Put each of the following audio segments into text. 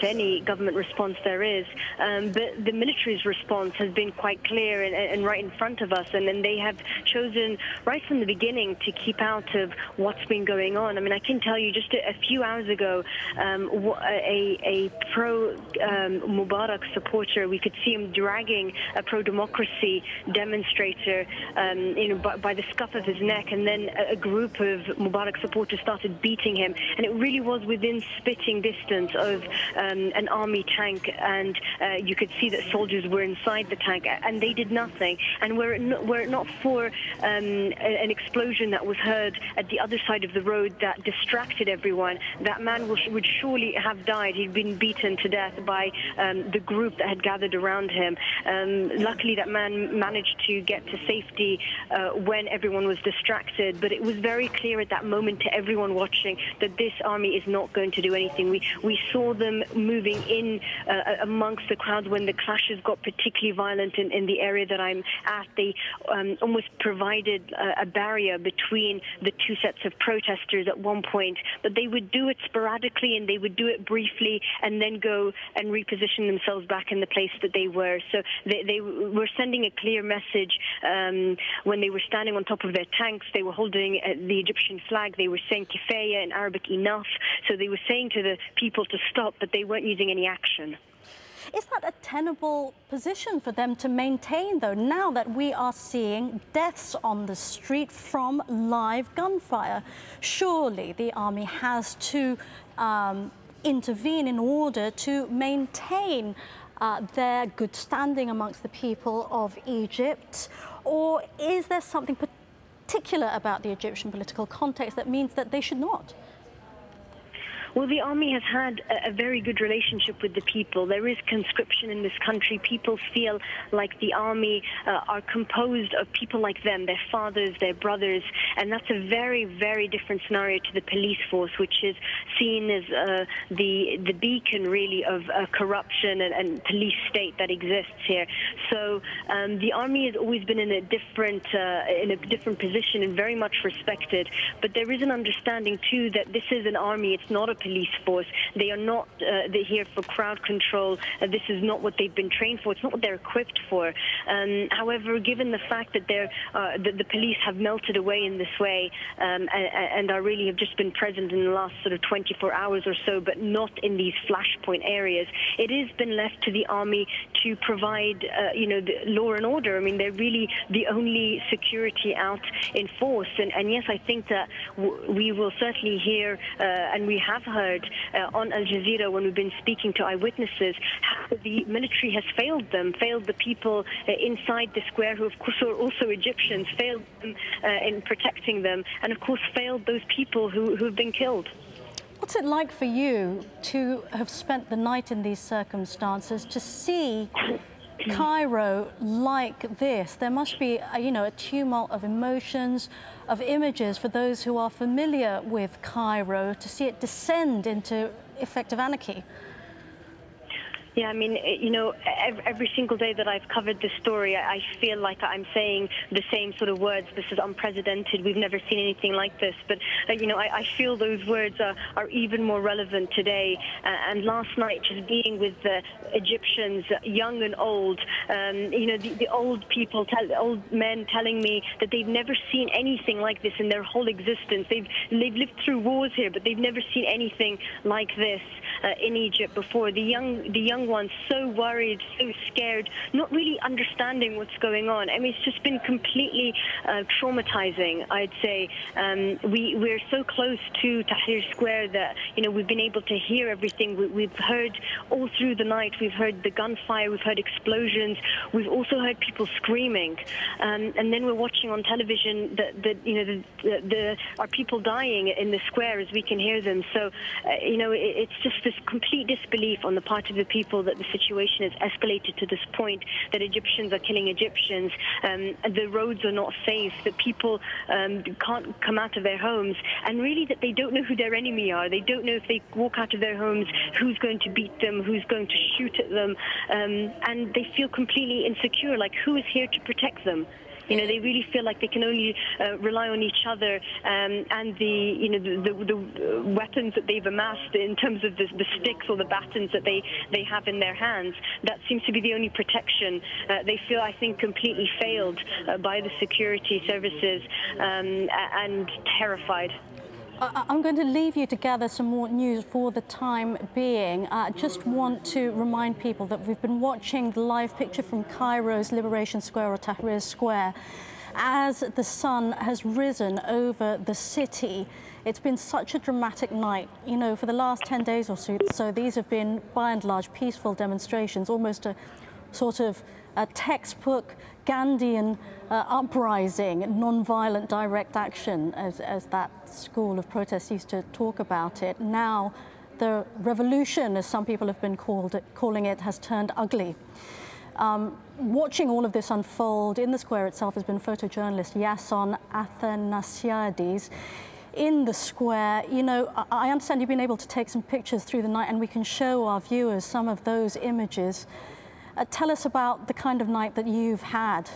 any government response there is, but the military's response has been quite clear and right in front of us, and then they have chosen right from the beginning to keep out of what's been going on. I mean, I can tell you just a few hours ago, a pro-Mubarak supporter, we could see him dragging a pro-democracy demonstrator by the scuff of his neck, and then a group of Mubarak supporters started beating him, and it really was within spitting distance of an army tank, and you could see that soldiers were inside the tank, and they did nothing. And were it not for an explosion that was heard at the other side of the road that distracted everyone, that man would surely have died. He'd been beaten to death by the group that had gathered around him. Luckily, that man managed to get to safety when everyone was distracted, but it was very clear at that moment to everyone watching that this army is not going to do anything. We saw them moving in amongst the crowds when the clashes got particularly violent in the area that I'm at. They almost provided a barrier between the two sets of protesters at one point, but they would do it sporadically and they would do it briefly and then go and reposition themselves back in the place that they were. So they were sending a clear message when they were standing on top of their tanks. They were holding the Egyptian flag. They were saying kifaya in Arabic, enough. So they were saying to the people to stop, but they weren't using any action. Is that a tenable position for them to maintain, though, now that we are seeing deaths on the street from live gunfire? Surely the army has to intervene in order to maintain their good standing amongst the people of Egypt? Or is there something particular about the Egyptian political context that means that they should not? Well, the army has had a very good relationship with the people. There is conscription in this country. People feel like the army are composed of people like them, their fathers, their brothers, and that's a very, very different scenario to the police force, which is seen as the beacon, really, of corruption and police state that exists here. So the army has always been in a different position and very much respected. But there is an understanding too that this is an army. It's not a police force. They are not they're here for crowd control. This is not what they've been trained for. It's not what they're equipped for. However, given the fact that the police have melted away in this way and are really have just been present in the last sort of 24 hours or so, but not in these flashpoint areas, it has been left to the army to provide, the law and order. I mean, they're really the only security out in force. And yes, I think that we will certainly hear, and we have heard on Al Jazeera when we've been speaking to eyewitnesses, how the military has failed them, failed the people inside the square, who of course are also Egyptians, failed them in protecting them, and of course failed those people who have been killed. What's it like for you to have spent the night in these circumstances, to see Cairo like this? There must be a tumult of emotions, of images for those who are familiar with Cairo, to see it descend into effective anarchy. Yeah, I mean, every single day that I've covered this story, I feel like I'm saying the same sort of words. This is unprecedented. We've never seen anything like this. But, I feel those words are even more relevant today. And last night, just being with the Egyptians, young and old, the old people, old men telling me that they've never seen anything like this in their whole existence. They've lived through wars here, but they've never seen anything like this in Egypt before. The young ones so worried, so scared, not really understanding what's going on. I mean, it's just been completely traumatizing, I'd say. We're so close to Tahrir Square that, we've been able to hear everything. We've heard all through the night. We've heard the gunfire. We've heard explosions. We've also heard people screaming. And then we're watching on television that are people dying in the square as we can hear them. So, it's just this complete disbelief on the part of the people that the situation has escalated to this point, that Egyptians are killing Egyptians, the roads are not safe, that people can't come out of their homes, and really that they don't know who their enemy are. They don't know if they walk out of their homes who's going to beat them, who's going to shoot at them, and they feel completely insecure, like who is here to protect them? You know, they really feel like they can only rely on each other and the weapons that they've amassed in terms of the sticks or the batons that they have in their hands. That seems to be the only protection. They feel, I think, completely failed by the security services and terrified. I'm going to leave you to gather some more news for the time being. I just want to remind people that we've been watching the live picture from Cairo's Liberation Square, or Tahrir Square, as the sun has risen over the city. It's been such a dramatic night. You know, for the last 10 days or so, these have been, by and large, peaceful demonstrations, almost a sort of a textbook Gandhian uprising, non-violent direct action, as that school of protest used to talk about it. Now, the revolution, as some people have been calling it, has turned ugly. Watching all of this unfold in the square itself has been photojournalist Yason Athanasiades. In the square, you know, I understand you've been able to take some pictures through the night, and we can show our viewers some of those images. Tell us about the kind of night that you've had.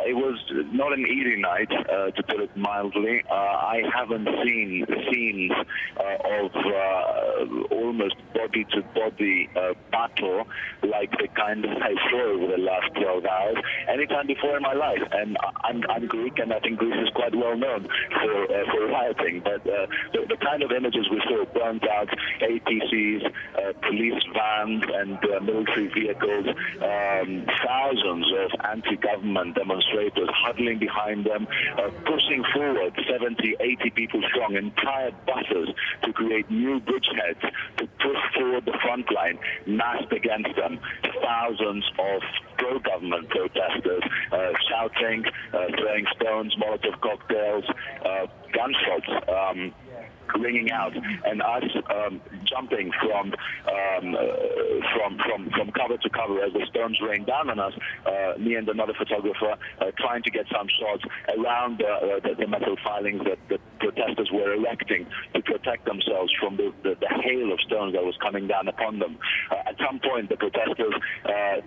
It was not an easy night, to put it mildly. I haven't seen scenes of almost body-to-body battle like the kind of I saw over the last 12 hours anytime before in my life. And I'm Greek, and I think Greece is quite well known for rioting. But the kind of images we saw, burnt out APCs, police vans, and military vehicles, thousands of anti-government demonstrators huddling behind them, pushing forward 70, 80 people strong, entire buses to create new bridgeheads to push forward the front line, massed against them. Thousands of pro-government protesters shouting, throwing stones, Molotov cocktails, gunshots ringing out, and us jumping from cover to cover as the stones rained down on us. Me and another photographer trying to get some shots around the metal filings that the protesters were erecting to protect themselves from the hail of stones that was coming down upon them. At some point, the protesters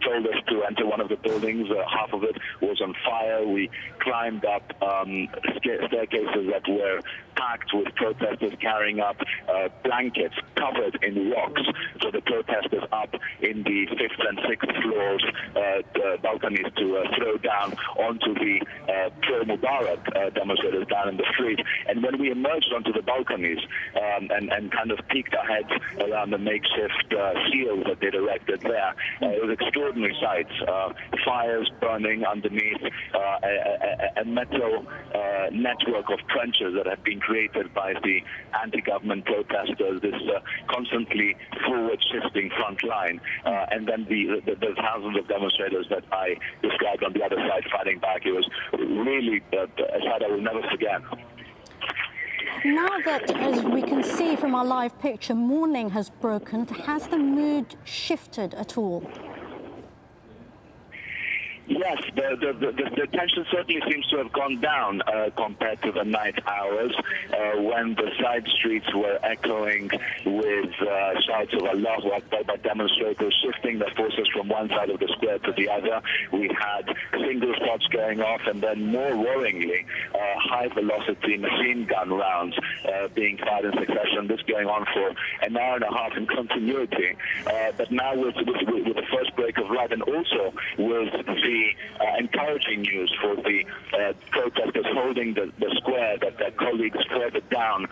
told us to enter one of the buildings. Half of it was on fire. We climbed up staircases that were packed with protesters carrying up blankets covered in rocks for the protesters up in the 5th and 6th floors, balconies to throw down onto the pro-Mubarak demonstrators down in the street. And when we emerged onto the balconies and kind of peeked our heads around the makeshift shields that they'd erected there, it was extraordinary sights. Fires burning underneath, a metal network of trenches that had been created by the anti-government protesters, this constantly forward-shifting front line, and then the thousands of demonstrators that I described on the other side fighting back. It was really a sight I will never forget. Now that, as we can see from our live picture, morning has broken, has the mood shifted at all? Yes, the tension certainly seems to have gone down compared to the night hours when the side streets were echoing with shouts of Allahu Akbar by demonstrators shifting their forces from one side of the square to the other. We had single shots going off, and then more worryingly, high-velocity machine gun rounds being fired in succession. This going on for an hour and a half in continuity. But now with the first break of light, and also with the encouraging news for the protesters holding the square that their colleagues further down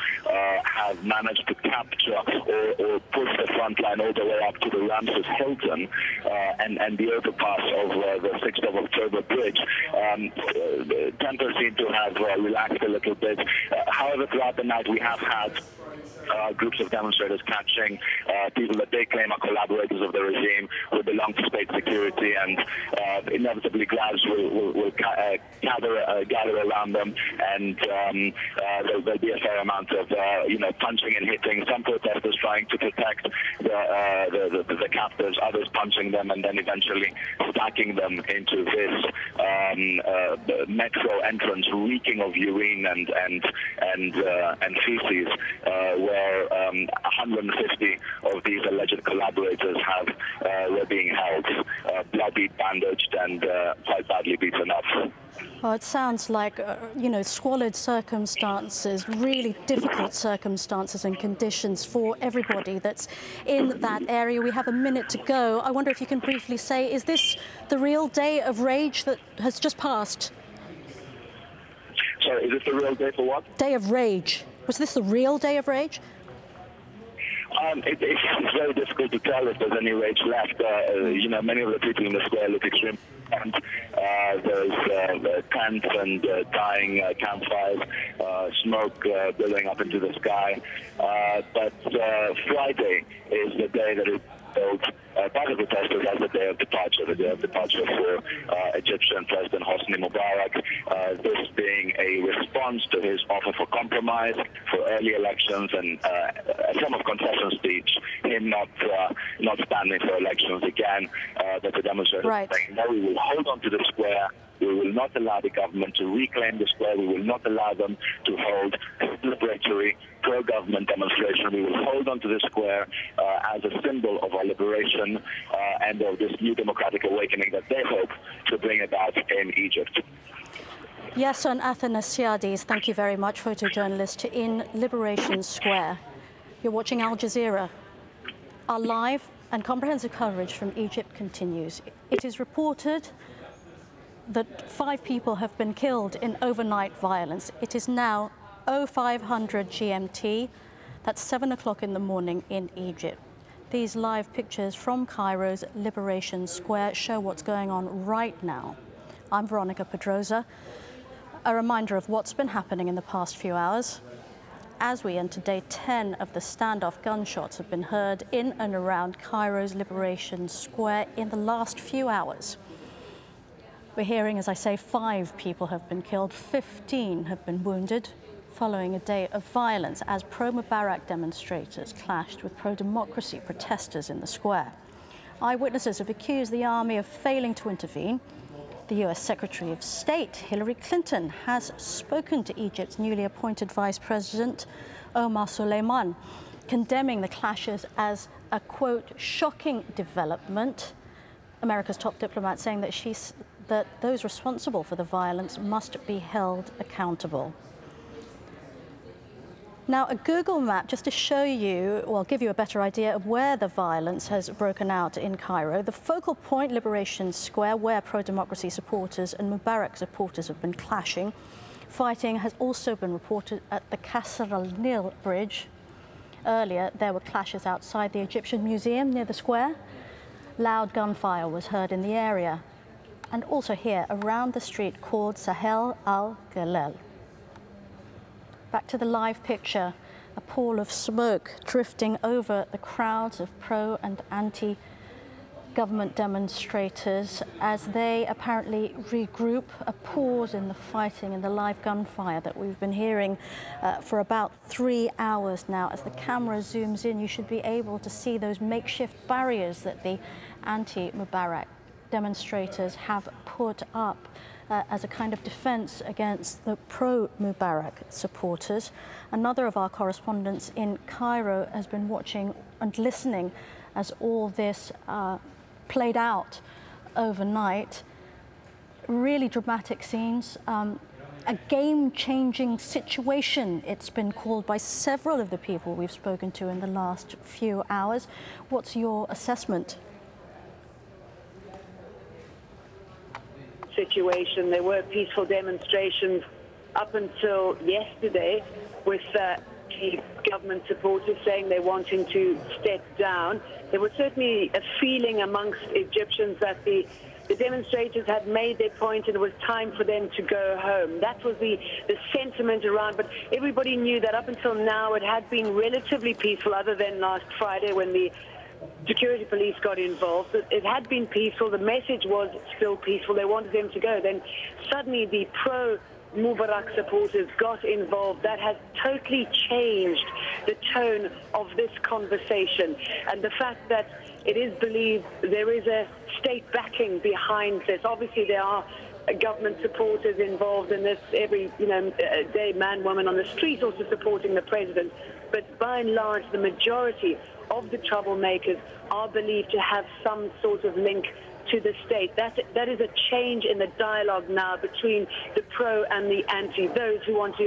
have managed to capture or push the front line all the way up to the Ramses Hilton and the overpass of the 6th of October bridge. Tempers seem to have relaxed a little bit. However, throughout the night we have had groups of demonstrators catching people that they claim are collaborators of the regime who belong to state security, and inevitably crowds will gather around them, and there'll be a fair amount of punching and hitting. Some protesters trying to protect the captives, others punching them, and then eventually stacking them into this metro entrance reeking of urine and feces, where 150 of these alleged collaborators were being held, bloody, bandaged, and quite badly beaten up. Well, it sounds like, squalid circumstances, really difficult circumstances and conditions for everybody that's in that area. We have a minute to go. I wonder if you can briefly say, is this the real day of rage that has just passed? Sorry, is this the real day for what? Day of rage. Was this the real day of rage? It's very difficult to tell if there's any rage left. Many of the people in the square look extremely and there's tents and dying campfires, smoke billowing up into the sky. But Friday is the day that is held by the protesters as the day of departure for Egyptian President Hosni Mubarak, this being a response to his offer for compromise for early elections and a form of concession speech, him not standing for elections again, that the demonstrators right. saying, no, we will hold on to the square. We will not allow the government to reclaim the square. We will not allow them to hold a celebratory pro-government demonstration. We will hold on to the square as a symbol of our liberation and of this new democratic awakening that they hope to bring about in Egypt. Yason Athanasiadis, thank you very much, photojournalist in Liberation Square. You're watching Al Jazeera. Our live and comprehensive coverage from Egypt continues. It is reported that 5 people have been killed in overnight violence. It is now 0500 GMT. That's 7 o'clock in the morning in Egypt. These live pictures from Cairo's Liberation Square show what's going on right now. I'm Veronica Pedroza. A reminder of what's been happening in the past few hours. As we enter day 10 of the standoff, gunshots have been heard in and around Cairo's Liberation Square in the last few hours. We're hearing, as I say, 5 people have been killed, 15 have been wounded, following a day of violence as pro-Mubarak demonstrators clashed with pro-democracy protesters in the square. Eyewitnesses have accused the army of failing to intervene. The US Secretary of State, Hillary Clinton, has spoken to Egypt's newly appointed Vice President, Omar Suleiman, condemning the clashes as a, quote, shocking development. America's top diplomat saying that those responsible for the violence must be held accountable. Now, a Google map, just to show you, well, give you a better idea of where the violence has broken out in Cairo. The focal point, Liberation Square, where pro-democracy supporters and Mubarak supporters have been clashing. Fighting has also been reported at the Qasr al-Nil bridge. Earlier, there were clashes outside the Egyptian Museum near the square. Loud gunfire was heard in the area. And also here, around the street called Sahel al-Galel. Back to the live picture, a pall of smoke drifting over the crowds of pro- and anti-government demonstrators as they apparently regroup. A pause in the fighting and the live gunfire that we've been hearing for about 3 hours now. As the camera zooms in, you should be able to see those makeshift barriers that the anti-Mubarak demonstrators have put up as a kind of defense against the pro-Mubarak supporters. Another of our correspondents in Cairo has been watching and listening as all this played out overnight. Really dramatic scenes. A game-changing situation, it's been called by several of the people we've spoken to in the last few hours. What's your assessment? Situation. There were peaceful demonstrations up until yesterday with government supporters saying they're wanting to step down. There was certainly a feeling amongst Egyptians that the demonstrators had made their point and it was time for them to go home. That was the sentiment around, but everybody knew that up until now it had been relatively peaceful, other than last Friday when the security police got involved. It had been peaceful. The message was still peaceful. They wanted them to go. Then suddenly the pro-Mubarak supporters got involved. That has totally changed the tone of this conversation. And the fact that it is believed there is a state backing behind this. Obviously, there are government supporters involved in this every day, man, woman on the street also supporting the president. But by and large, the majority of the troublemakers are believed to have some sort of link to the state. That is a change in the dialogue now between the pro and the anti, those who want to